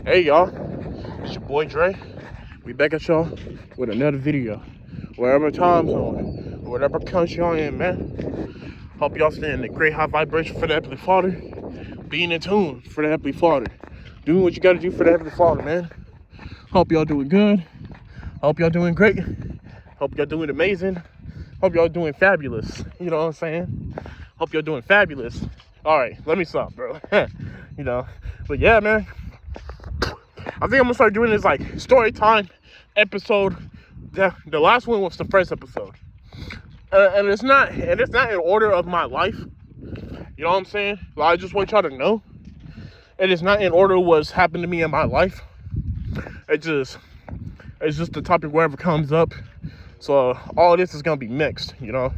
Hey y'all, it's your boy Dre. We back at y'all with another video. Wherever time zone, whatever country y'all in, man. Hope y'all stay in the great high vibration for the Heavenly Father. Being in tune for the Heavenly Father. Doing what you gotta do for the Heavenly Father, man. Hope y'all doing good. Hope y'all doing great. Hope y'all doing amazing. Hope y'all doing fabulous. You know what I'm saying? Hope y'all doing fabulous. Alright, let me stop, bro. But yeah, man. I think I'm gonna start doing this like story time episode. The last one was the first episode, and it's not in order of my life. You know what I'm saying? Like, I just want y'all to know, it is not in order of what's happened to me in my life. It's just the topic wherever comes up. So all this is gonna be mixed. You know,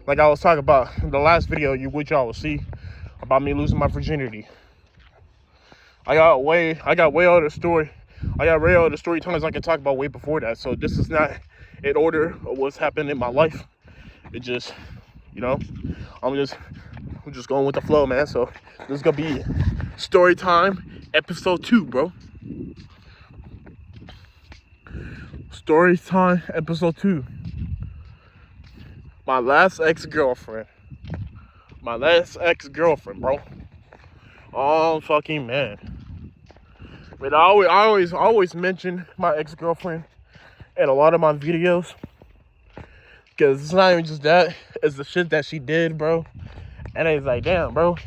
like I was talking about in the last video, which y'all will see about me losing my virginity. I got way other story. I got way other story times I can talk about way before that. So this is not in order of what's happened in my life. It just, you know, I'm just going with the flow, man. So this is gonna be story time episode 2, bro. Story time episode 2. My last ex-girlfriend, bro. Oh fucking man. But I always mention my ex-girlfriend in a lot of my videos, because it's not even just that, it's the shit that she did, bro. And it's like, damn, bro.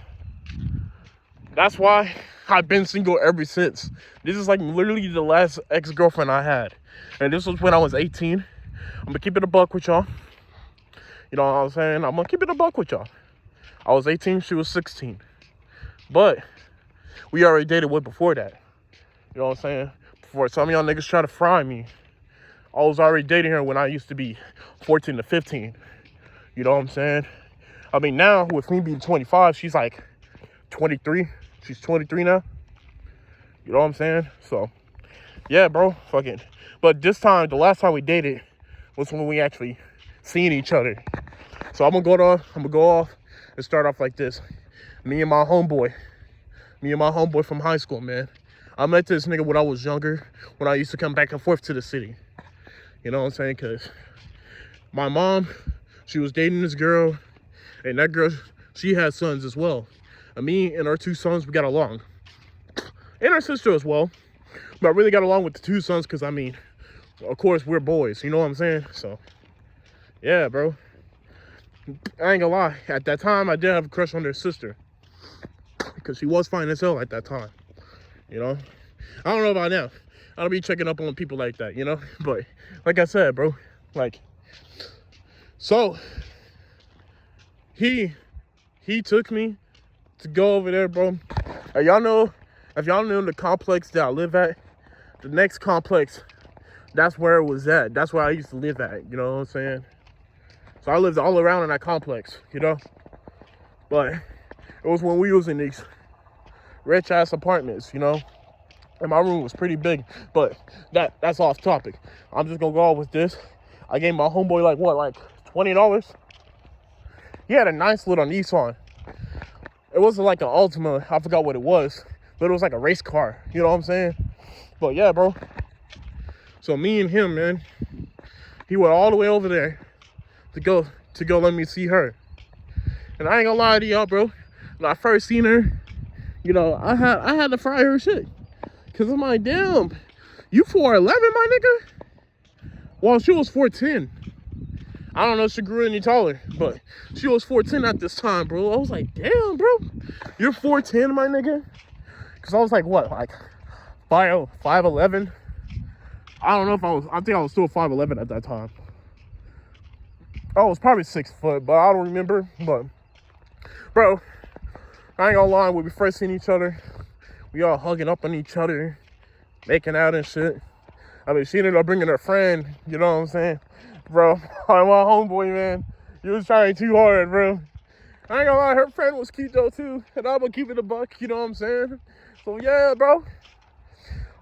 That's why I've been single ever since. This is like literally the last ex-girlfriend I had, and this was when I was 18. I'm gonna keep it a buck with y'all. You know what I'm saying? I'm gonna keep it a buck with y'all. I was 18, she was 16. But we already dated way before that. You know what I'm saying? Before some of y'all niggas try to fry me, I was already dating her when I used to be 14 to 15. You know what I'm saying? I mean, now with me being 25, she's like 23. She's 23 now. You know what I'm saying? So, yeah, bro, fucking. But this time, the last time we dated was when we actually seen each other. So I'm gonna go off and start off like this. Me and my homeboy from high school, man. I met this nigga when I was younger, when I used to come back and forth to the city. You know what I'm saying? Because my mom, she was dating this girl, and that girl, she had sons as well. And me and our 2 sons, we got along. And our sister as well. But I really got along with the 2 sons because, I mean, of course, we're boys. You know what I'm saying? So, yeah, bro. I ain't gonna lie. At that time, I did have a crush on their sister. Because she was fine as hell at that time. You know? I don't know about now. I don't be checking up on people like that, you know? But, like I said, bro. Like, so, he took me to go over there, bro. If y'all know the complex that I live at, the next complex, that's where it was at. That's where I used to live at, you know what I'm saying? So I lived all around in that complex, you know? But it was when we was in these rich ass apartments, you know? And my room was pretty big, but that's off topic. I'm just gonna go off with this. I gave my homeboy like $20? He had a nice little Nissan. It wasn't like an Altima, I forgot what it was, but it was like a race car, you know what I'm saying? But yeah, bro. So me and him, man, he went all the way over there to go let me see her. And I ain't gonna lie to y'all, bro. When I first seen her, you know, I had to fry her shit. Cause I'm like, damn, you 4'11", my nigga? Well, she was 4'10". I don't know if she grew any taller, but she was 4'10" at this time, bro. I was like, damn, bro, you're 4'10", my nigga? Cause I was like, what, like 5'11"? I don't know if I think I was still 5'11" at that time. I was probably 6 foot, but I don't remember. But, bro, I ain't gonna lie, when we first seen each other, we all hugging up on each other, making out and shit. I mean, she ended up bringing her friend, you know what I'm saying? Bro, my homeboy, man, he was trying too hard, bro. I ain't gonna lie, her friend was cute though too, and I'm gonna keep it a buck, you know what I'm saying? So yeah, bro.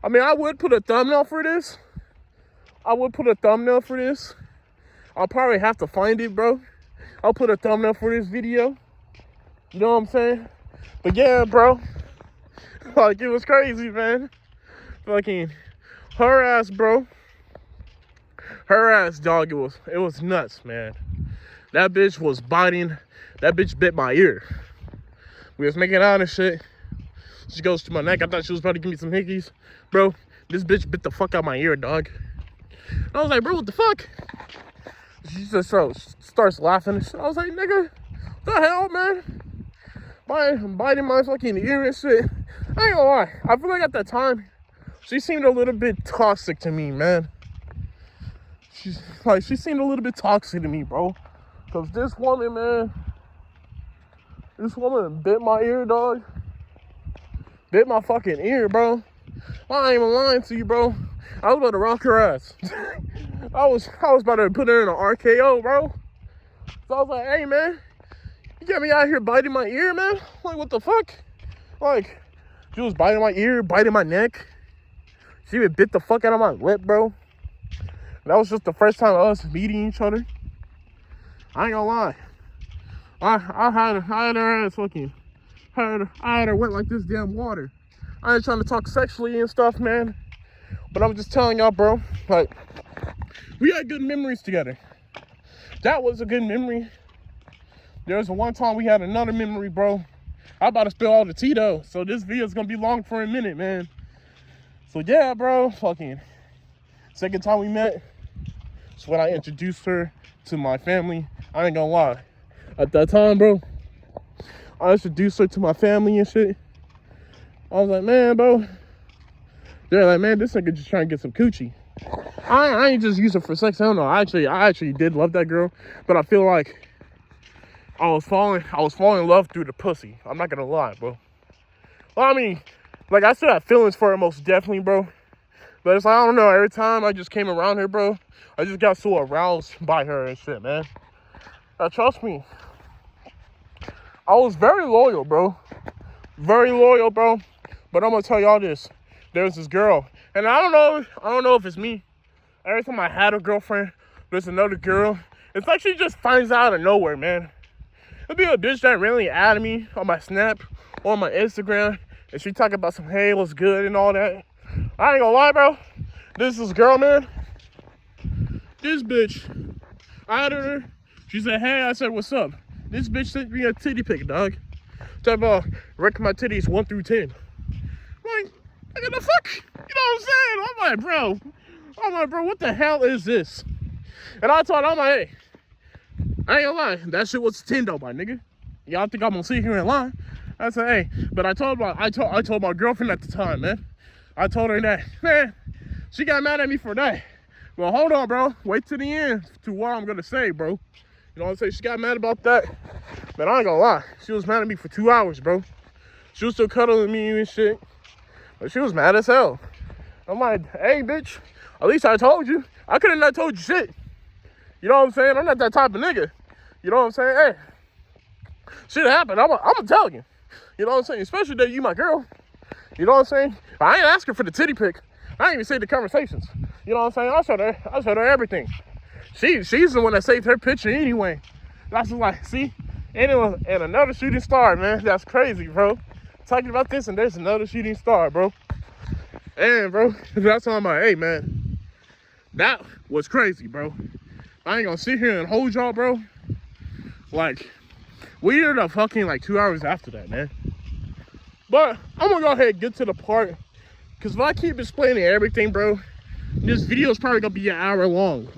I mean, I would put a thumbnail for this. I'll probably have to find it, bro. I'll put a thumbnail for this video. You know what I'm saying? But yeah, bro. Like, it was crazy, man. fucking her ass, bro. Her ass, dog. It was nuts, man. That bitch was biting. That bitch bit my ear. We was making out and shit. She goes to my neck. I thought she was about to give me some hickeys. Bro, this bitch bit the fuck out my ear, dog. I was like, bro, what the fuck? She just starts laughing and shit. I was like, nigga, what the hell, man? Biting my fucking ear and shit. I ain't gonna lie. I feel like at that time, she seemed a little bit toxic to me, man. She seemed a little bit toxic to me, bro. Cause this woman bit my ear, dog. Bit my fucking ear, bro. I ain't even lying to you, bro. I was about to rock her ass. I was about to put her in an RKO, bro. So I was like, hey, man, you got me out here biting my ear, man? Like, what the fuck? Like, she was biting my ear, biting my neck. She even bit the fuck out of my lip, bro. That was just the first time us meeting each other. I ain't gonna lie. I had her ass fucking, I had her wet like this damn water. I ain't trying to talk sexually and stuff, man. But I'm just telling y'all, bro, like, we had good memories together. That was a good memory. There was one time we had another memory, bro. I'm about to spill all the tea, though. So this video's gonna be long for a minute, man. So yeah, bro, fucking second time we met, it's when I introduced her to my family. I ain't gonna lie. At that time, bro, I introduced her to my family and shit. I was like, man, bro. They're like, man, this nigga just trying to get some coochie. I ain't just use it for sex. I don't know. I actually did love that girl, but I feel like I was falling in love through the pussy. I'm not gonna lie, bro. Well, I mean, like, I still have feelings for her, most definitely, bro. But it's like, I don't know, every time I just came around her, bro, I just got so aroused by her and shit, man. Trust me. I was very loyal, bro. Very loyal, bro. But I'm gonna tell y'all this. There's this girl, and I don't know if it's me. Every time I had a girlfriend, there's another girl. It's like she just finds out of nowhere, man. It'd be a bitch that really added me on my Snap or on my Instagram, and she talk about some, hey, what's good and all that. I ain't gonna lie, bro. This girl, man. This bitch, I added her. She said, hey. I said, what's up? This bitch sent me a titty pic, dog. Talk about ranking my titties 1 through 10. Like, what the fuck? You know what I'm saying? I'm like, bro, what the hell is this? And I told her, I'm like, hey, I ain't gonna lie, that shit was 10 though, my nigga. Y'all think I'm gonna sit here and lie? I said, hey, but I told my girlfriend at the time, man. I told her that, man, she got mad at me for that. Well, hold on, bro. Wait till the end to what I'm gonna say, bro. You know what I'm saying? She got mad about that. Man, I ain't gonna lie. She was mad at me for 2 hours, bro. She was still cuddling me and shit. But she was mad as hell. I'm like, hey, bitch, at least I told you. I could have not told you shit. You know what I'm saying? I'm not that type of nigga. You know what I'm saying? Hey, shit happened. I'm gonna tell you. You know what I'm saying? Especially that you my girl. You know what I'm saying? I ain't asking for the titty pic. I ain't even say the conversations. You know what I'm saying? I showed her everything. She's the one that saved her picture anyway. That's just like, see? And another shooting star, man. That's crazy, bro. Talking about this, and there's another shooting star, bro. And, bro, that's all I'm like, hey, man. That was crazy, bro. I ain't gonna sit here and hold y'all, bro. Like, we ended up fucking like 2 hours after that, man. But I'm gonna go ahead and get to the part, because if I keep explaining everything, bro, this video is probably gonna be an hour long.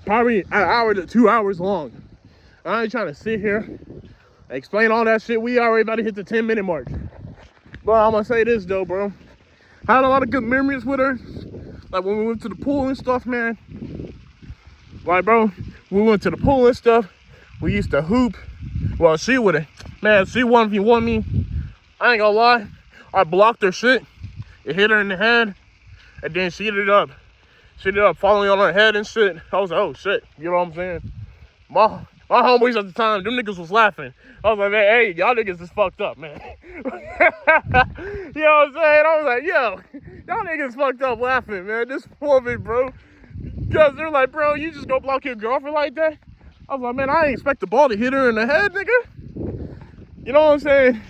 Probably an hour to 2 hours long. I ain't trying to sit here and explain all that shit. We already about to hit the 10-minute mark. But I'm gonna say this though, bro. I had a lot of good memories with her. Like when we went to the pool and stuff, man. Like, bro, we went to the pool and stuff. We used to hoop. Well, she would've, man, she 1v1 me. I ain't gonna lie. I blocked her shit. It hit her in the head. And then she ended up falling on her head and shit. I was like, oh shit. You know what I'm saying? My homeboys at the time, them niggas was laughing. I was like, man, hey, y'all niggas is fucked up, man. You know what I'm saying? I was like, yo, y'all niggas fucked up laughing, man. This woman, bro. Because they're like, bro, you just go block your girlfriend like that? I was like, man, I ain't expect the ball to hit her in the head, nigga. You know what I'm saying?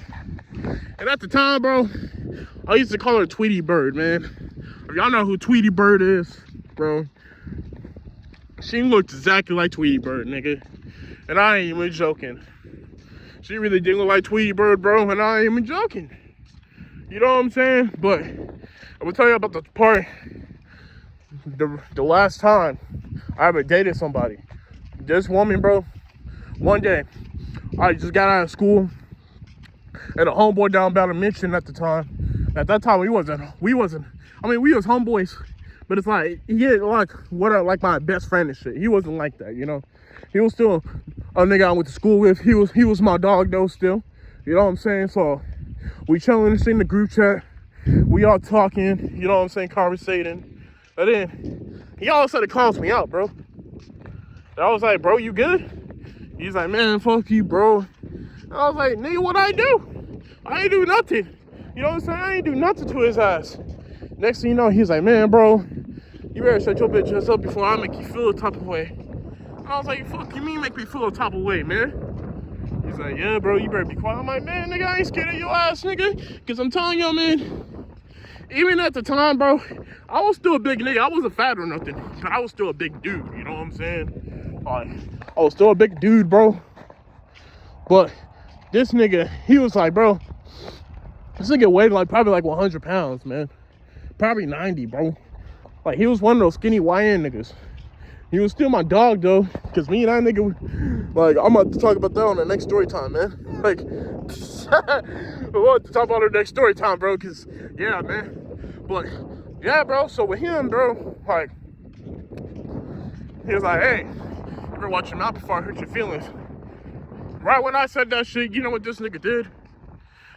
And at the time, bro, I used to call her Tweety Bird, man. If y'all know who Tweety Bird is, bro, she looked exactly like Tweety Bird, nigga. And I ain't even joking. She really did look like Tweety Bird, bro, and I ain't even joking. You know what I'm saying? But I'm gonna tell you about the part, the last time I ever dated somebody. This woman, bro, one day, I just got out of school, and a homeboy down by the mission at the time. At that time, we was homeboys, but it's like, he had like my best friend and shit. He wasn't like that, you know? He was still a nigga I went to school with. He was my dog though still. You know what I'm saying? So we chilling in the group chat. We all talking, you know what I'm saying, conversating. And then he all of a sudden calls me out, bro. And I was like, bro, you good? He's like, man, fuck you, bro. And I was like, nigga, what I do? I ain't do nothing. You know what I'm saying? I ain't do nothing to his ass. Next thing you know, he's like, man, bro, you better shut your bitch ass up before I make you feel the type of way. I was like, fuck you mean make me feel a type of way, man? He's like, yeah, bro, you better be quiet. I'm like, man, nigga, I ain't scared of your ass, nigga. Because I'm telling you, man, even at the time, bro, I was still a big nigga. I wasn't fat or nothing, but I was still a big dude, you know what I'm saying? Like, I was still a big dude, bro. But this nigga, he was like, bro, this nigga weighed like probably like 100 pounds, man. Probably 90, bro. Like, he was one of those skinny YN niggas. He was still my dog though, cause me and that nigga, like, I'm about to talk about that on the next story time, man. Like, we'll have to talk about our next story time, bro, cause yeah, man. But yeah, bro. So with him, bro, like, he was like, hey, you better watch your mouth before I hurt your feelings. Right when I said that shit, you know what this nigga did?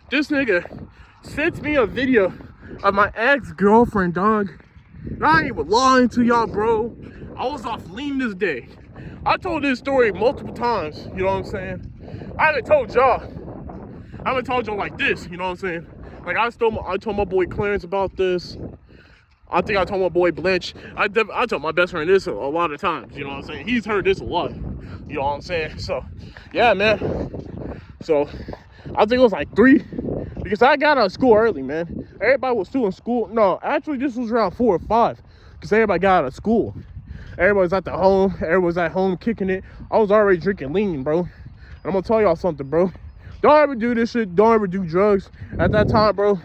This nigga sent me a video of my ex-girlfriend, dog. And I ain't even lying to y'all, bro. I was off lean this day. I told this story multiple times, you know what I'm saying? I haven't told y'all. I haven't told y'all like this, you know what I'm saying? Like, I told my boy Clarence about this. I think I told my boy Blanche. I told my best friend this a lot of times, you know what I'm saying? He's heard this a lot, you know what I'm saying? So, yeah, man. So, I think it was like 3. Because I got out of school early, man. Everybody was still in school. No, actually, this was around 4 or 5. Because everybody got out of school. Everybody's at the home. Everybody's at home kicking it. I was already drinking lean, bro. And I'm going to tell y'all something, bro. Don't ever do this shit. Don't ever do drugs. At that time, bro,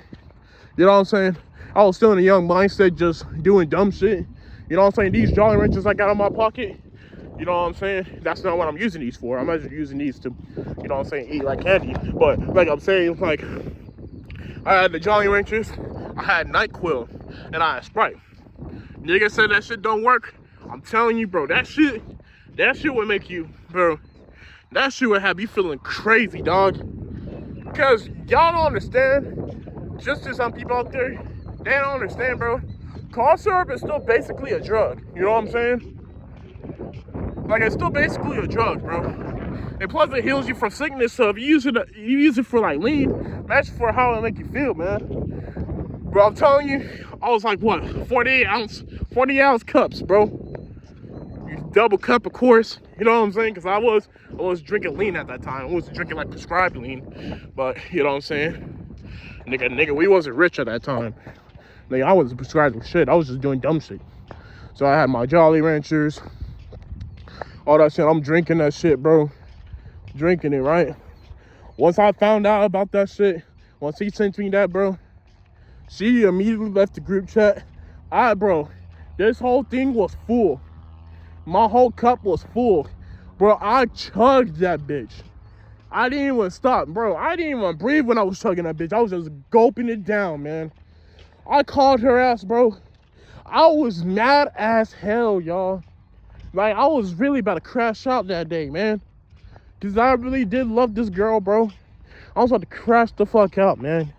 you know what I'm saying? I was still in a young mindset, just doing dumb shit. You know what I'm saying? These Jolly Ranchers I got in my pocket, you know what I'm saying? That's not what I'm using these for. I'm just using these to, you know what I'm saying, eat like candy. But like I'm saying, like, I had the Jolly Ranchers, I had NyQuil, and I had Sprite. Nigga said that shit don't work. I'm telling you, bro, that shit would make you, bro, that shit would have you feeling crazy, dog. Because y'all don't understand, just as some people out there, they don't understand, bro. Cough syrup is still basically a drug, you know what I'm saying? Like, it's still basically a drug, bro. And plus, it heals you from sickness, so if you use it for, like, lean, imagine for how it make you feel, man. Bro, I'm telling you, I was like, what, 40 ounce cups, bro. Double cup, of course, you know what I'm saying? Because I was drinking lean at that time. I wasn't drinking, like, prescribed lean, but, you know what I'm saying? Nigga, we wasn't rich at that time. Like, I wasn't prescribed with shit. I was just doing dumb shit. So I had my Jolly Ranchers, all that shit. I'm drinking that shit, bro. Drinking it, right? Once I found out about that shit, once he sent me that, bro, she immediately left the group chat. Bro, this whole thing was full. My whole cup was full. Bro, I chugged that bitch. I didn't even stop, bro. I didn't even breathe when I was chugging that bitch. I was just gulping it down, man. I called her ass, bro. I was mad as hell, y'all. Like, I was really about to crash out that day, man. Because I really did love this girl, bro. I was about to crash the fuck out, man.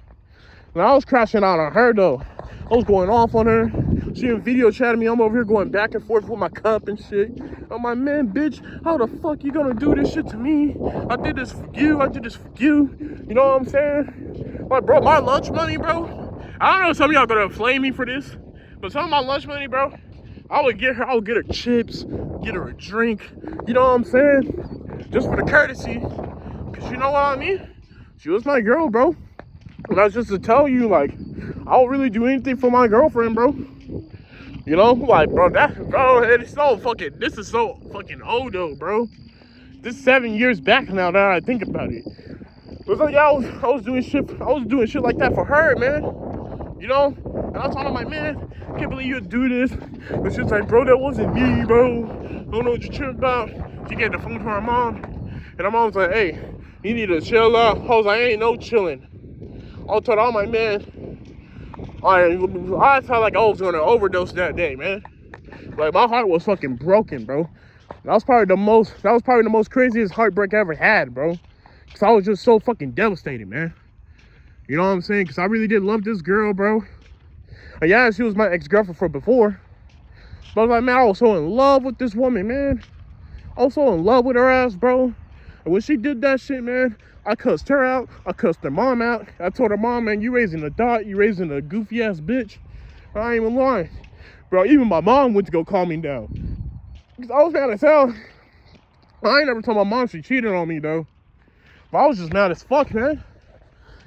And I was crashing out on her, though. I was going off on her. She in video chatting me. I'm over here going back and forth with my cup and shit. I'm like, man, bitch, how the fuck you gonna do this shit to me? I did this for you. I did this for you. You know what I'm saying? Like, bro, my lunch money, bro. I don't know if some of y'all gonna flame me for this, but some of my lunch money, bro, I would get her chips, get her a drink. You know what I'm saying? Just for the courtesy. Cause you know what I mean? She was my girl, bro. And that's just to tell you, like, I'll really do anything for my girlfriend, bro. You know, like, bro, it's so fucking, this is so fucking old though, bro. This is 7 years back now that I think about it. It was like, yeah, I was doing shit like that for her, man. You know? And I told her, like, man, I can't believe you'd do this. But she's like, bro, that wasn't me, bro. I don't know what you're tripping about. She gave the phone to her mom. And her mom was like, hey, you need to chill out. I was like, ain't no chilling. I told her, I'm like, man, I felt like I was gonna overdose that day, man. Like, my heart was fucking broken, bro. That was probably the most craziest heartbreak I ever had, bro. Cause I was just so fucking devastated, man. You know what I'm saying? Cause I really did love this girl, bro. And yeah, she was my ex-girlfriend from before. But I was like, man, I was so in love with this woman, man. I was so in love with her ass, bro. And when she did that shit, man, I cussed her out. I cussed her mom out. I told her mom, man, you raising a dot. You raising a goofy ass bitch. I ain't even lying. Bro, even my mom went to go calm me down. Cause I was mad as hell. I ain't never told my mom she cheated on me, though. But I was just mad as fuck, man.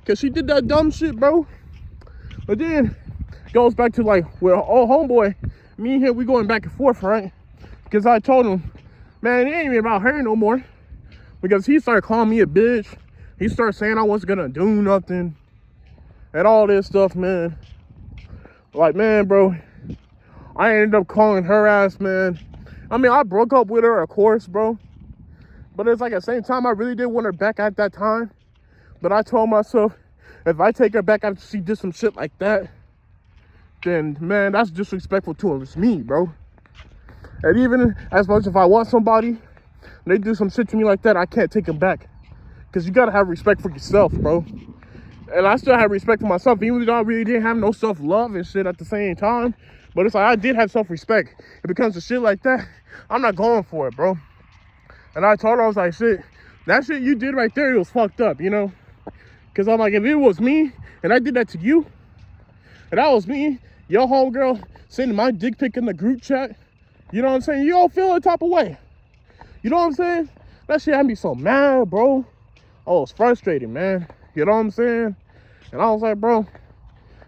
Cause she did that dumb shit, bro. But then, goes back to like, with old homeboy, me and him, we going back and forth, right? Cause I told him, man, it ain't even about her no more. Because he started calling me a bitch. He started saying I wasn't gonna do nothing. And all this stuff, man. Like, man, bro, I ended up calling her ass, man. I mean, I broke up with her, of course, bro. But it's like at the same time, I really did want her back at that time. But I told myself, if I take her back after she did some shit like that, then, man, that's disrespectful to her. It's me, bro. And even as much if I want somebody, they do some shit to me like that, I can't take them back. Because you gotta have respect for yourself, bro. And I still have respect for myself, even though I really didn't have no self-love and shit at the same time. But it's like, I did have self-respect. If it comes to shit like that, I'm not going for it, bro. And I told her, I was like, shit, that shit you did right there, it was fucked up, you know? Because I'm like, if it was me, and I did that to you, and that was me, your homegirl sending my dick pic in the group chat, you know what I'm saying? You don't feel the type of way. You know what I'm saying? That shit had me so mad, bro. I was frustrated, man. You know what I'm saying? And I was like, bro,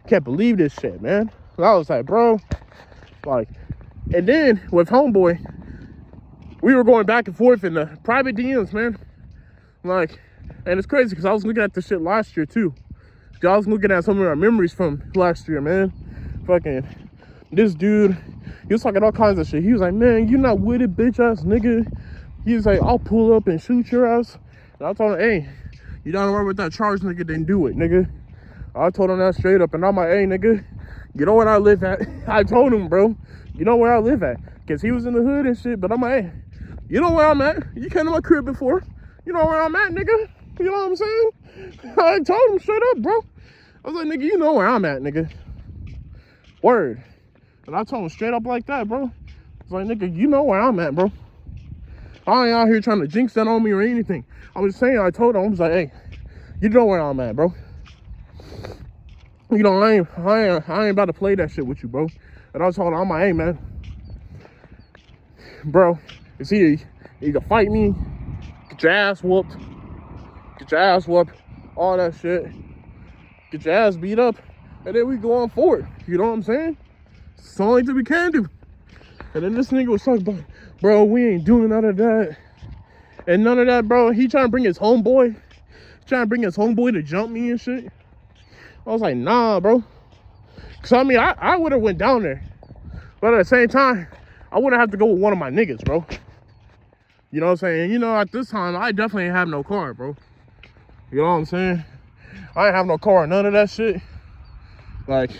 can't believe this shit, man. And I was like, bro, like, and then with homeboy, we were going back and forth in the private DMs, man. Like, and it's crazy because I was looking at this shit last year too. I was looking at some of our memories from last year, man. Fucking, this dude, he was talking all kinds of shit. He was like, man, you not with it, bitch ass nigga. He was like, I'll pull up and shoot your ass. And I told him, hey, you don't worry with that charge, nigga, then do it, nigga. I told him that straight up. And I'm like, hey, nigga, you know where I live at? I told him, bro, you know where I live at. Because he was in the hood and shit. But I'm like, hey, you know where I'm at? You came to my crib before. You know where I'm at, nigga. You know what I'm saying? I told him straight up, bro. I was like, nigga, you know where I'm at, nigga. Word. And I told him straight up like that, bro. I was like, nigga, you know where I'm at, bro. I ain't out here trying to jinx that on me or anything. I was saying, I told him, I was like, hey, you know where I'm at, bro. You know, I ain't about to play that shit with you, bro. And I told him, I'm like, hey, man. Bro, it's either you can fight me, get your ass whooped, all that shit. Get your ass beat up, and then we go on forward. You know what I'm saying? It's the only thing we can do. And then this nigga was talking about, bro, we ain't doing none of that. And none of that, bro. He trying to bring his homeboy. To jump me and shit. I was like, nah, bro. Cause I mean, I would have went down there. But at the same time, I wouldn't have to go with one of my niggas, bro. You know what I'm saying? You know, at this time, I definitely ain't have no car, bro. You know what I'm saying? I ain't have no car, none of that shit. Like,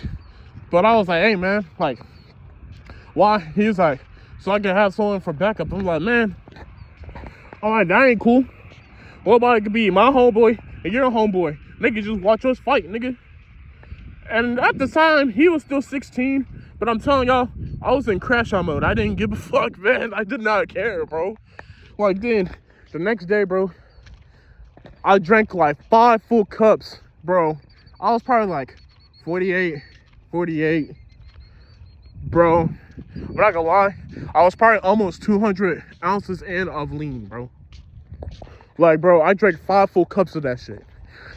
but I was like, hey, man, like, why? He was like, so I can have someone for backup. I'm like, man, I'm like, that ain't cool. What about it could be my homeboy and your homeboy? They could just watch us fight, nigga. And at the time, he was still 16. But I'm telling y'all, I was in crash out mode. I didn't give a fuck, man. I did not care, bro. Like, then, the next day, bro, I drank like 5 full cups, bro. I was probably like 48. Bro, I'm not gonna lie. I was probably almost 200 ounces in of lean, bro. Like, bro, I drank 5 full cups of that shit.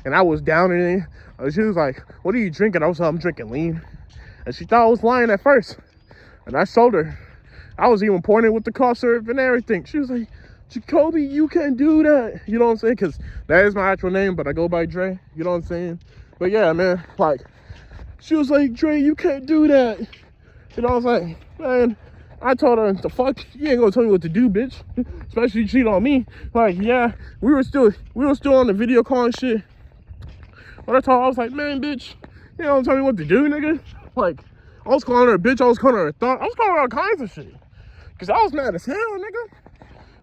and I was down in it. And she was like, "What are you drinking?" I was like, "I'm drinking lean." And she thought I was lying at first. And I told her. I was even pointing with the cough syrup and everything. She was like, "Jacoby, you can't do that." You know what I'm saying? Because that is my actual name, but I go by Dre. You know what I'm saying? But yeah, man, like, she was like, "Dre, you can't do that." You know what I'm saying? Man, I told her, "The fuck? You ain't gonna tell me what to do, bitch. Especially cheat on me." Like, yeah, we were still on the video call and shit. But I told her, I was like, "Man, bitch, you don't tell me what to do, nigga." Like, I was calling her a bitch, I was calling her a thought, I was calling her all kinds of shit. Cause I was mad as hell, nigga.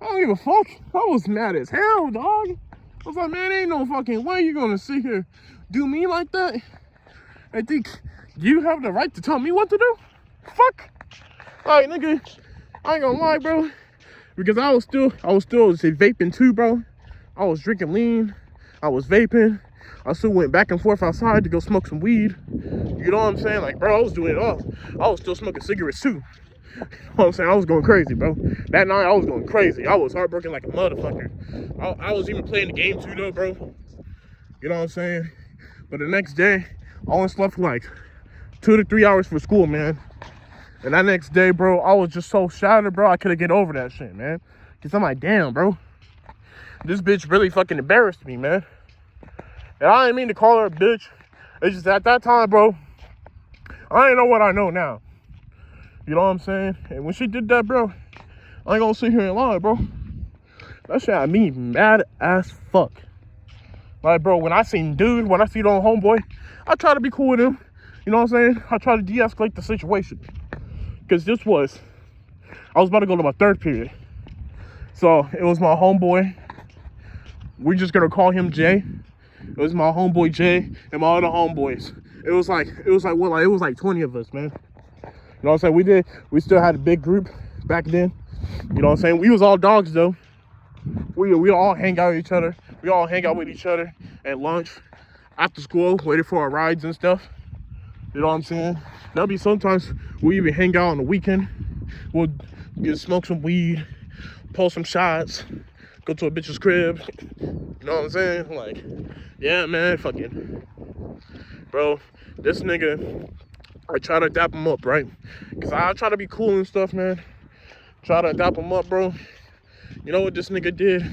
I don't give a fuck. I was mad as hell, dog. I was like, man, ain't no fucking way you gonna sit here do me like that. I think you have the right to tell me what to do. Fuck. Like, nigga, I ain't gonna lie, bro. Because I was still vaping too, bro. I was drinking lean. I was vaping. I still went back and forth outside to go smoke some weed. You know what I'm saying? Like, bro, I was doing it all. I was still smoking cigarettes too. You know what I'm saying? I was going crazy, bro. That night, I was going crazy. I was heartbroken like a motherfucker. I was even playing the game too, though, bro. You know what I'm saying? But the next day, I only slept for like 2 to 3 hours for school, man. And that next day, bro, I was just so shattered, bro. I couldn't get over that shit, man. Because I'm like, damn, bro. This bitch really fucking embarrassed me, man. And I didn't mean to call her a bitch. It's just at that time, bro, I didn't know what I know now. You know what I'm saying? And when she did that, bro, I ain't gonna sit here and lie, bro. That shit had me mad as fuck. Like, bro, when I see the homeboy, I try to be cool with him. You know what I'm saying? I try to de-escalate the situation. Because I was about to go to my third period. So, it was my homeboy. We're just gonna call him Jay. It was my homeboy Jay and my other homeboys. It was like 20 of us, man. You know what I'm saying? We still had a big group back then. You know what I'm saying? We was all dogs though. We all hang out with each other. We all hang out with each other at lunch, after school, waiting for our rides and stuff. You know what I'm saying? There'll be sometimes we even hang out on the weekend. We'll smoke some weed, pull some shots, go to a bitch's crib. You know what I'm saying? Like, yeah, man, fucking, bro, this nigga, I try to dap him up, right? Because I try to be cool and stuff, man. Try to dap him up, bro. You know what this nigga did?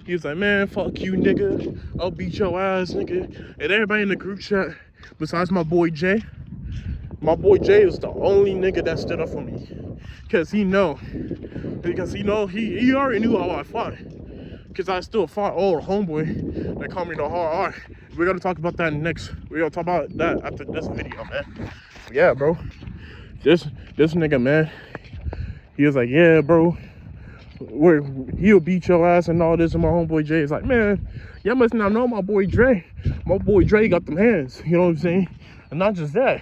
He was like, "Man, fuck you, nigga. I'll beat your ass, nigga." And everybody in the group chat, besides my boy Jay is the only nigga that stood up for me. Because he already knew how I fought. Because I still fought old homeboy that called me the hard R. We're gonna talk about that we're gonna talk about that after this video, man. Yeah, bro. This nigga, man, he was like, "Yeah, bro, he'll beat your ass and all this." And my homeboy Jay is like, "Man, y'all must not know my boy Dre. My boy Dre got them hands." You know what I'm saying? And not just that.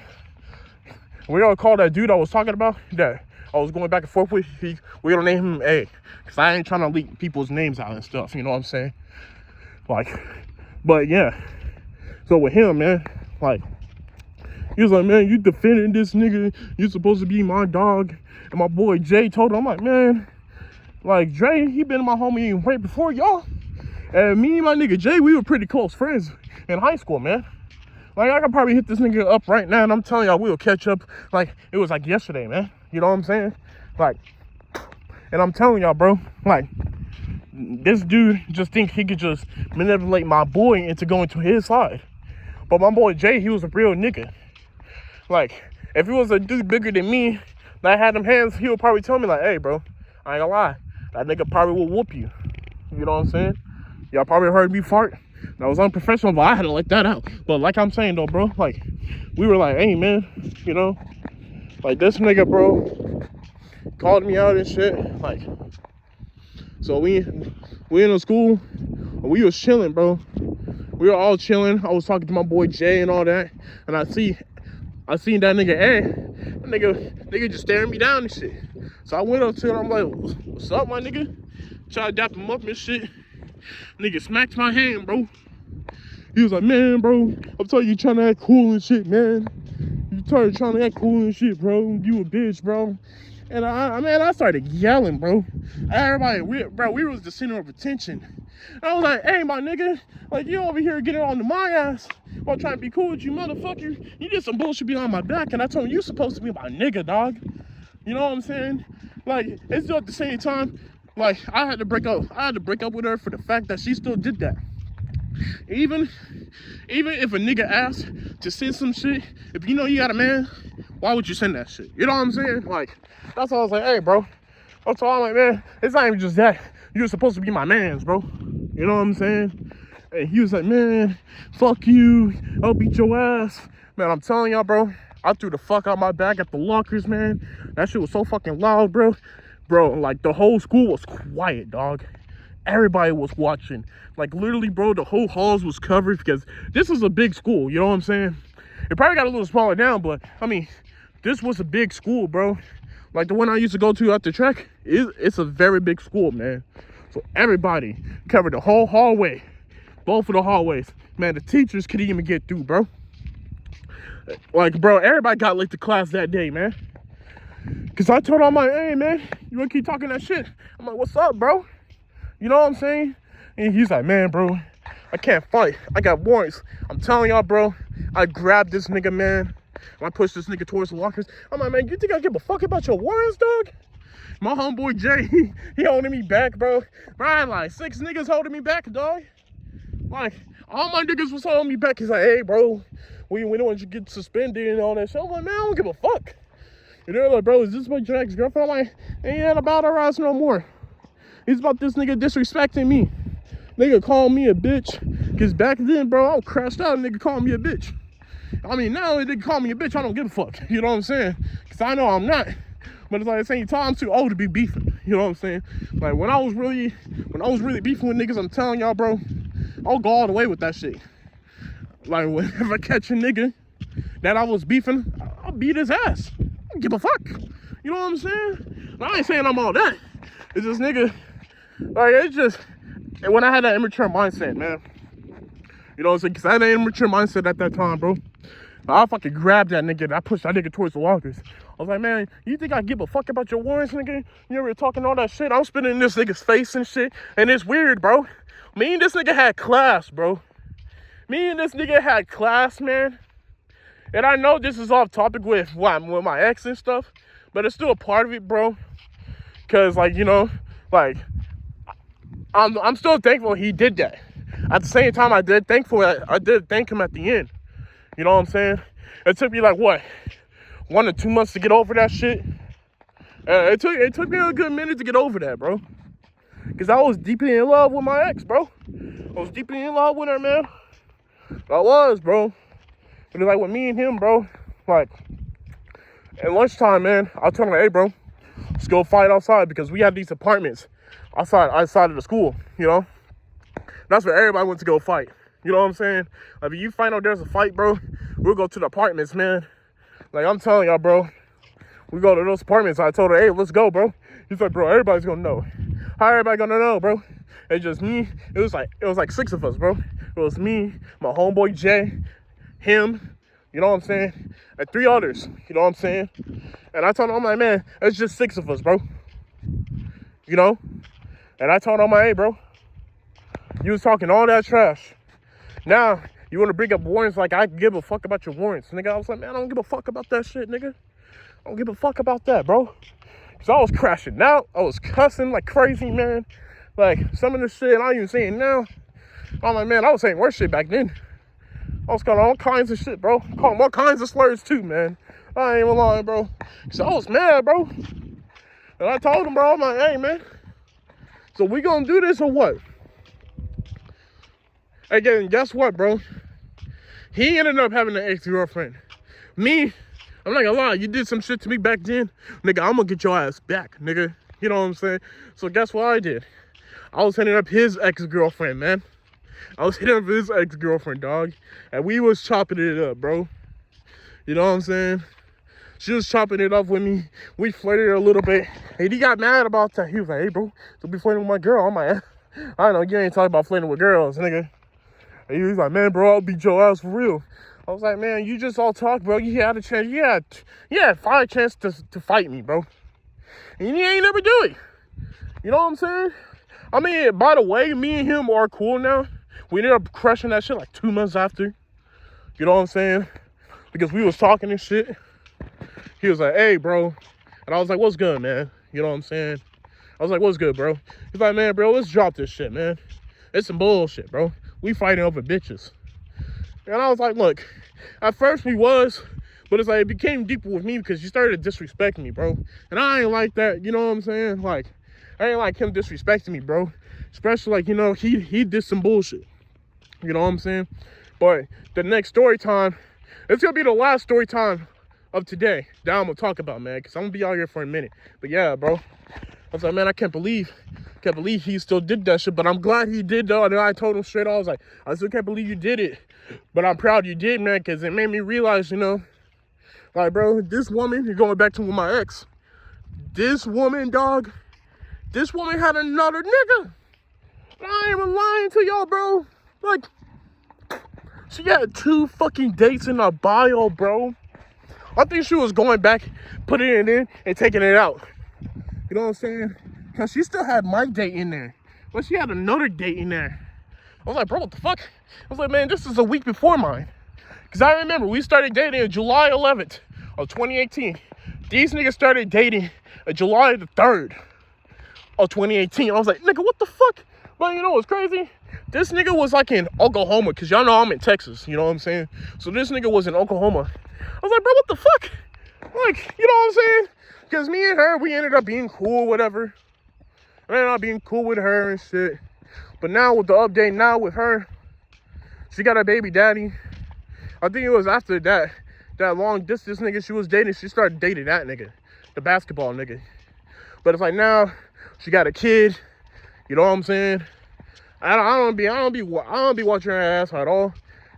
We're gonna call that dude I was talking about, that I was going back and forth with, we're gonna name him A. Because I ain't trying to leak people's names out and stuff, you know what I'm saying? Like, but yeah. So with him, man, like, he was like, "Man, you defending this nigga. You supposed to be my dog." And my boy Jay told him, I'm like, "Man, like, Dre, he been my homie right before y'all. And me and my nigga Jay, we were pretty close friends in high school, man. Like, I could probably hit this nigga up right now, and I'm telling y'all, we'll catch up like it was like yesterday, man. You know what I'm saying? Like, and I'm telling y'all, bro, like, this dude just think he could just manipulate my boy into going to his side. But my boy Jay, he was a real nigga. Like, if he was a dude bigger than me that had them hands, he would probably tell me, like, "Hey, bro, I ain't gonna lie, that nigga probably will whoop you." You know what I'm saying? Y'all probably heard me fart. That was unprofessional, but I had to let that out. But like I'm saying though, bro, like, we were like, "Hey, man, you know, like, this nigga, bro, called me out and shit." Like, so we in the school, we was chilling, bro. We were all chilling. I was talking to my boy Jay and all that, and I seen that nigga that nigga just staring me down and shit. So I went up to him, I'm like, "What's up, my nigga?" Tried to dap him up and shit. Nigga smacked my hand, bro. He was like, "Man, bro, I'm telling you, trying to act cool and shit, man. You started trying to act cool and shit, bro. You a bitch, bro." And I started yelling, bro. Everybody, we was the center of attention. I was like, hey, my nigga, like, you over here getting on to my ass while trying to be cool with you, motherfucker. You did some bullshit behind my back, and I told you supposed to be my nigga, dog. You know what I'm saying? Like, it's still at the same time, like, I had to break up with her for the fact that she still did that. Even if a nigga asks to send some shit, if you know you got a man, why would you send that shit? You know what I'm saying? Like, that's why I was like, hey, bro. That's all I'm like, man, it's not even just that. You're supposed to be my mans, bro. You know what I'm saying? And he was like, man, fuck you. I'll beat your ass. Man, I'm telling y'all, bro. I threw the fuck out my bag at the lockers, man. That shit was so fucking loud, bro. Bro, like, the whole school was quiet, dog. Everybody was watching. Like, literally, bro, the whole halls was covered because this is a big school, you know what I'm saying? It probably got a little smaller now, but, I mean, this was a big school, bro. Like, the one I used to go to at the track, it's a very big school, man. So, everybody covered the whole hallway. Both of the hallways. Man, the teachers couldn't even get through, bro. Like, bro, everybody got late to class that day, man. Because I told him, I'm like, hey, man, you want to keep talking that shit? I'm like, what's up, bro? You know what I'm saying? And he's like, man, bro, I can't fight. I got warrants. I'm telling y'all, bro, I grabbed this nigga, man. I pushed this nigga towards the lockers. I'm like, man, you think I give a fuck about your warrants, dog? My homeboy Jay, he holding me back, bro. Brian, like, 6 niggas holding me back, dog. Like, all my niggas was holding me back. He's like, hey, bro, we don't want you to get suspended and all that shit. I'm like, man, I don't give a fuck. And they're like, bro, is this my ex-girlfriend? I'm like, ain't about our ass no more. It's about this nigga disrespecting me. Nigga call me a bitch. Because back then, bro, I was crashed out and nigga called me a bitch. I mean, now they call me a bitch, I don't give a fuck. You know what I'm saying? Because I know I'm not. But it's like at the same time, I'm too old to be beefing. You know what I'm saying? Like, when I was really beefing with niggas, I'm telling y'all, bro, I'll go all the way with that shit. Like, whenever I catch a nigga that I was beefing, I'll beat his ass. I don't give a fuck. You know what I'm saying? I ain't saying I'm all that. It's just nigga, like, it's just, and when I had that immature mindset, man, you know what I'm saying? Because I had that immature mindset at that time, bro. I fucking grabbed that nigga and I pushed that nigga towards the lockers. I was like, man, you think I give a fuck about your warrants, nigga? You ever talking all that shit? I'm spitting in this nigga's face and shit. And it's weird, bro. Me and this nigga had class, bro. Me and this nigga had class, man. And I know this is off topic with my ex and stuff, but it's still a part of it, bro. Cause, like, you know, like, I'm still thankful he did that. At the same time, I did thank him at the end. You know what I'm saying? It took me like what, 1 or 2 months to get over that shit. It took me a good minute to get over that, bro. Cause I was deeply in love with my ex, bro. I was deeply in love with her, man. I was, bro. But it's like with me and him, bro. Like, at lunchtime, man, I told him, hey, bro, let's go fight outside because we had these apartments outside of the school, you know? That's where everybody went to go fight. You know what I'm saying? Like, if you find out there's a fight, bro, we'll go to the apartments, man. Like, I'm telling y'all, bro, we go to those apartments. I told her, hey, let's go, bro. He's like, bro, everybody's gonna know. How everybody gonna know, bro? It's just me. It was like 6 of us, bro. It was me, my homeboy Jay, him, you know what I'm saying? And 3 others, you know what I'm saying? And I told him, I'm like, man, it's just 6 of us, bro. You know? And I told him, hey, bro, you was talking all that trash. Now, you want to bring up warrants like I give a fuck about your warrants, nigga. I was like, man, I don't give a fuck about that shit, nigga. I don't give a fuck about that, bro. Because I was crashing out. I was cussing like crazy, man. Like, some of the shit I ain't even saying now. I'm like, man, I was saying worse shit back then. I was calling all kinds of shit, bro. Calling all kinds of slurs, too, man. I ain't even lying, bro. Because I was mad, bro. And I told him, bro, I'm like, hey, man. So we gonna do this or what? Again, guess what, bro? He ended up having an ex-girlfriend. Me, I'm not gonna lie, you did some shit to me back then. Nigga, I'm gonna get your ass back, nigga. You know what I'm saying? So guess what I did? I was hitting up his ex-girlfriend, man. I was hitting up his ex-girlfriend, dog. And we was chopping it up, bro. You know what I'm saying? She was chopping it up with me. We flirted a little bit. And he got mad about that. He was like, hey, bro, don't be flirting with my girl. I'm like, I know, you ain't talking about flirting with girls, nigga. And he was like, man, bro, I'll beat your ass for real. I was like, man, you just all talk, bro. You had a chance. You had 5 chances to fight me, bro. And he ain't never do it. You know what I'm saying? I mean, by the way, me and him are cool now. We ended up crushing that shit like 2 months after. You know what I'm saying? Because we was talking and shit. He was like, hey, bro. And I was like, what's good, man? You know what I'm saying? I was like, what's good, bro? He's like, man, bro, let's drop this shit, man. It's some bullshit, bro. We fighting over bitches. And I was like, look, at first we was, but it's like it became deeper with me because you started disrespecting me, bro. And I ain't like that, you know what I'm saying? Like, I ain't like him disrespecting me, bro. Especially like, you know, he did some bullshit. You know what I'm saying? But the next story time, it's gonna be the last story time of today that I'm gonna talk about, man, because I'm gonna be out here for a minute. But yeah, bro. I was like, man, I can't believe he still did that shit, but I'm glad he did, though. And then I told him straight, I was like, I still can't believe you did it, but I'm proud you did, man, because it made me realize, you know, like, bro, this woman, you're going back to my ex, this woman, dog, this woman had another nigga. I ain't even lying to y'all, bro. Like, she had 2 fucking dates in her bio, bro. I think she was going back, putting it in, and taking it out. You know what I'm saying? Because she still had my date in there. But she had another date in there. I was like, bro, what the fuck? I was like, man, this is a week before mine. Because I remember we started dating on July 11th of 2018. These niggas started dating on July the 3rd of 2018. I was like, nigga, what the fuck? But you know what's crazy? This nigga was like in Oklahoma. Because y'all know I'm in Texas. You know what I'm saying? So this nigga was in Oklahoma. I was like, bro, what the fuck? Like, you know what I'm saying? Because me and her, we ended up being cool, whatever. I ended up being cool with her and shit. But now with the update now with her, she got a baby daddy. I think it was after that long distance nigga she was dating, she started dating that nigga, the basketball nigga. But it's like now she got a kid. You know what I'm saying? I don't be watching her ass at all.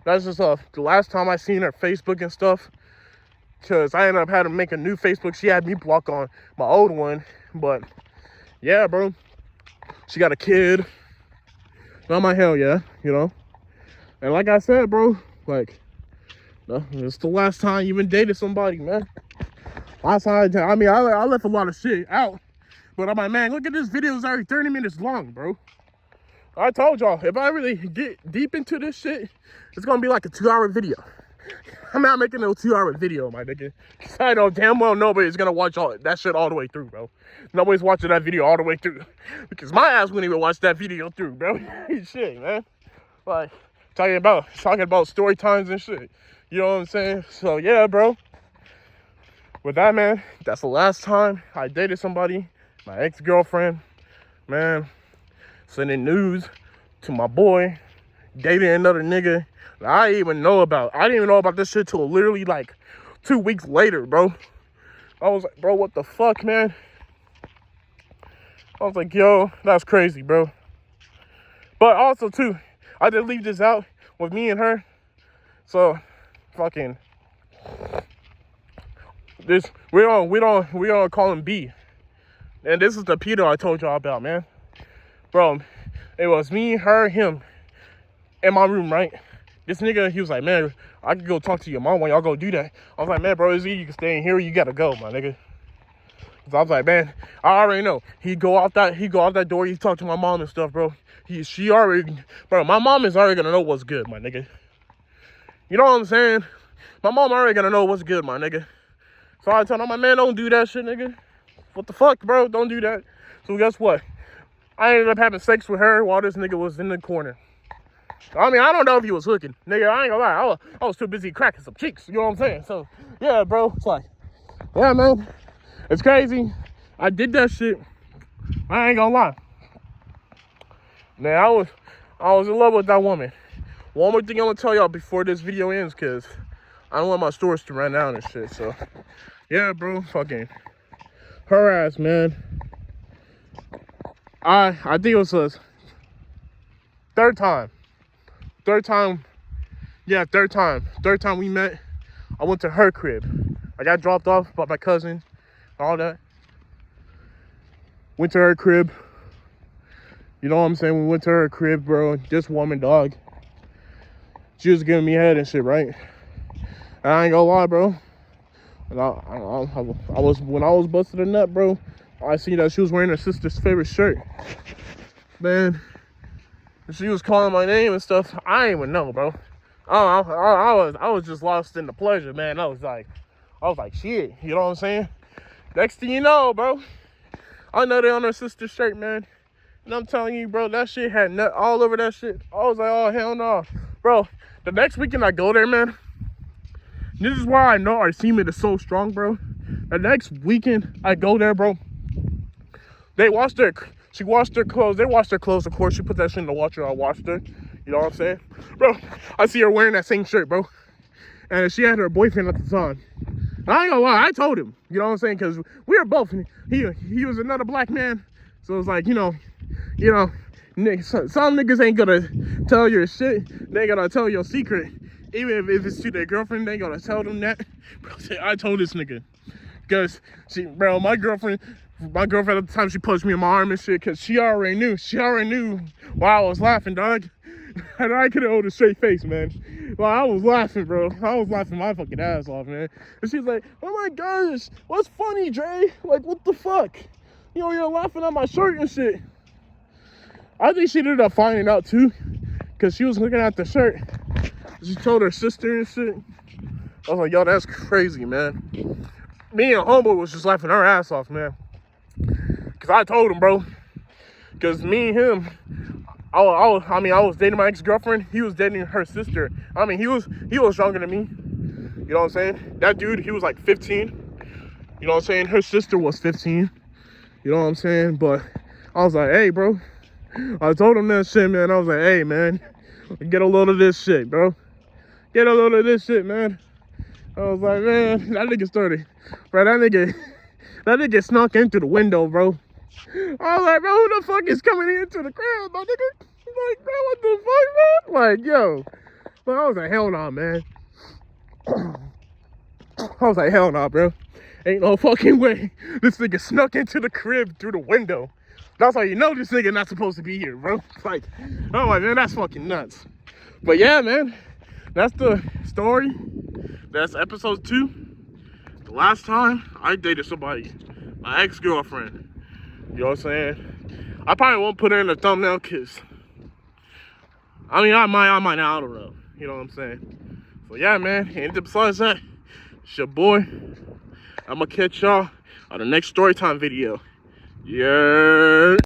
That's just the last time I seen her Facebook and stuff. Because I ended up having to make a new Facebook. She had me block on my old one. But, yeah, bro. She got a kid. Not my hell, yeah, you know. And like I said, bro, like, it's the last time you even dated somebody, man. Last time, I mean, I left a lot of shit out. But I'm like, man, look at this video. It's already 30 minutes long, bro. I told y'all, if I really get deep into this shit, it's going to be like a 2-hour video. I'm not making no 2-hour video, my nigga. Cause I know damn well nobody's gonna watch all that shit all the way through, bro. Nobody's watching that video all the way through. Because my ass wouldn't even watch that video through, bro. Shit, man. Like, talking about story times and shit. You know what I'm saying? So, yeah, bro. With that, man, that's the last time I dated somebody. My ex-girlfriend. Man, sending news to my boy. Dating another nigga. I didn't even know about this shit till literally like 2 weeks later, bro. I was like, bro, what the fuck, man? I was like, yo, that's crazy, bro. But also too, I did leave this out with me and her. So fucking this we don't call him B. And this is the Peter I told y'all about, man. Bro, it was me, her, him in my room, right? This nigga, he was like, man, I could go talk to your mom when y'all go do that. I was like, man, bro, you can stay in here, you gotta go, my nigga. So I was like, man, I already know. He go out that door, he talk to my mom and stuff, bro. Bro, my mom is already gonna know what's good, my nigga. You know what I'm saying? My mom already gonna know what's good, my nigga. So I told him, my man, don't do that shit, nigga. What the fuck, bro? Don't do that. So guess what? I ended up having sex with her while this nigga was in the corner. I mean, I don't know if he was hooking. Nigga, I ain't gonna lie. I was too busy cracking some cheeks. You know what I'm saying? So, yeah, bro. It's like, yeah, man. It's crazy. I did that shit. I ain't gonna lie. Man, I was in love with that woman. One more thing I'm gonna tell y'all before this video ends, because I don't want my storage to run out and shit. So, yeah, bro. Fucking her ass, man. I think it was a third time we met. I went to her crib. I got dropped off by my cousin, all that. Went to her crib. You know what I'm saying? We went to her crib, bro. This woman, dog. She was giving me head and shit, right? And I ain't gonna lie, bro. And when I was busting a nut, bro, I seen that she was wearing her sister's favorite shirt. Man, she was calling my name and stuff. I didn't even know, bro. I was just lost in the pleasure, man. I was like, shit. You know what I'm saying? Next thing you know, bro, I know they on her sister's shirt, man. And I'm telling you, bro, that shit had nut all over that shit. I was like, oh, hell no. Bro, the next weekend I go there, man. This is why I know our semen is so strong, bro. The next weekend I go there, bro. She washed their clothes. They washed their clothes, of course. She put that shit in the washer. I washed her. You know what I'm saying? Bro, I see her wearing that same shirt, bro. And she had her boyfriend at the time. And I ain't gonna lie, I told him. You know what I'm saying? Because we were both, he was another black man. So it's like, you know, some niggas ain't gonna tell your shit. They ain't gonna tell your secret. Even if it's to their girlfriend, they ain't gonna tell them that. Bro, I told this nigga. Because, bro, my girlfriend at the time, she punched me in my arm and shit. Because she already knew why I was laughing, dog. And I couldn't hold a straight face, man. Well, I was laughing, bro. I was laughing my fucking ass off, man. And she's like, oh my gosh, what's funny, Dre? Like, what the fuck? You know, you're laughing at my shirt and shit. I think she ended up finding out, too. Because she was looking at the shirt. She told her sister and shit. I was like, yo, that's crazy, man. Me and homeboy was just laughing her ass off, man. Because I told him, bro. Because me and him, I was dating my ex-girlfriend. He was dating her sister. I mean, he was younger than me. You know what I'm saying? That dude, he was like 15. You know what I'm saying? Her sister was 15. You know what I'm saying? But I was like, hey, bro. I told him that shit, man. I was like, hey, man. Get a load of this shit, bro. Get a load of this shit, man. I was like, man, that nigga started. Bro, that nigga snuck in through the window, bro. I was like, bro, who the fuck is coming into the crib, my nigga? Like, bro, what the fuck, man? Like, yo. But I was like, hell nah, man. I was like, hell nah, bro. Ain't no fucking way this nigga snuck into the crib through the window. That's how you know this nigga not supposed to be here, bro. Like, oh my man, that's fucking nuts. But yeah, man, that's the story. That's episode 2. The last time I dated somebody, my ex-girlfriend. You know what I'm saying? I probably won't put her in the thumbnail because, I mean, I might, I don't know. You know what I'm saying? So yeah, man, and besides that, it's your boy. I'm gonna catch y'all on the next story time video. Yeah.